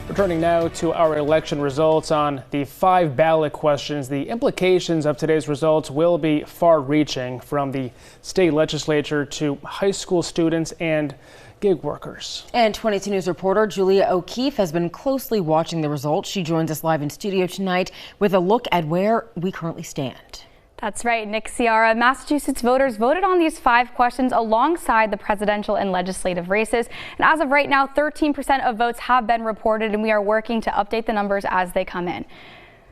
Returning now to our election results on the 5 ballot questions. The implications of today's results will be far-reaching, from the state legislature to high school students and gig workers. And 22 News reporter Julia O'Keefe has been closely watching the results. She joins us live in studio tonight with a look at where we currently stand. That's right, Nick, Ciara. Massachusetts voters voted on these 5 questions alongside the presidential and legislative races. And as of right now, 13% of votes have been reported, and we are working to update the numbers as they come in.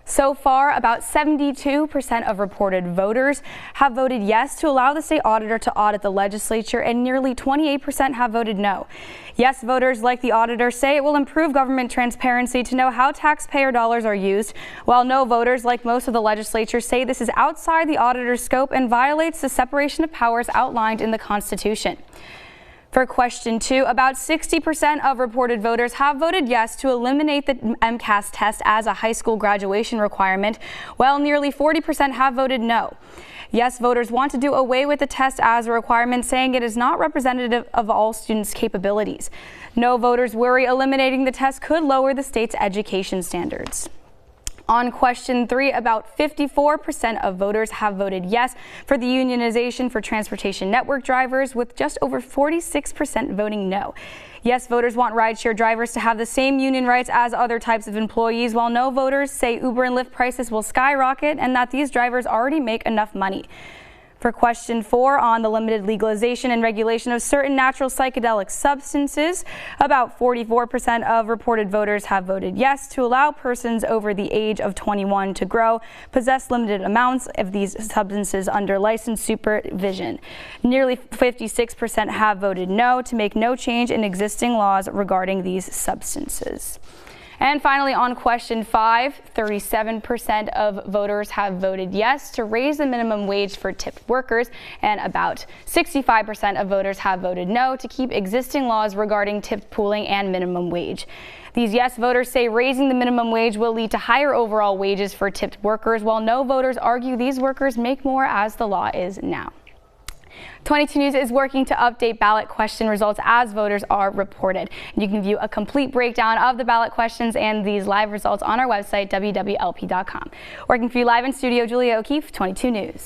So far, about 72% of reported voters have voted yes to allow the state auditor to audit the legislature, and nearly 28% have voted no. Yes voters, like the auditor, say it will improve government transparency to know how taxpayer dollars are used, while no voters, like most of the legislature, say this is outside the auditor's scope and violates the separation of powers outlined in the Constitution. For question 2, about 60% of reported voters have voted yes to eliminate the MCAS test as a high school graduation requirement, while nearly 40% have voted no. Yes voters want to do away with the test as a requirement, saying it is not representative of all students' capabilities. No voters worry eliminating the test could lower the state's education standards. On question 3, about 54% of voters have voted yes for the unionization for transportation network drivers, with just over 46% voting no. Yes voters want rideshare drivers to have the same union rights as other types of employees, while no voters say Uber and Lyft prices will skyrocket and that these drivers already make enough money. For question 4, on the limited legalization and regulation of certain natural psychedelic substances, about 44% of reported voters have voted yes to allow persons over the age of 21 to grow, possess limited amounts of these substances under licensed supervision. Nearly 56% have voted no to make no change in existing laws regarding these substances. And finally, on question 5, 37% of voters have voted yes to raise the minimum wage for tipped workers, and about 65% of voters have voted no to keep existing laws regarding tipped pooling and minimum wage. These yes voters say raising the minimum wage will lead to higher overall wages for tipped workers, while no voters argue these workers make more as the law is now. 22 News is working to update ballot question results as voters are reported. You can view a complete breakdown of the ballot questions and these live results on our website, wwlp.com. Working for you live in studio, Julia O'Keefe, 22 News.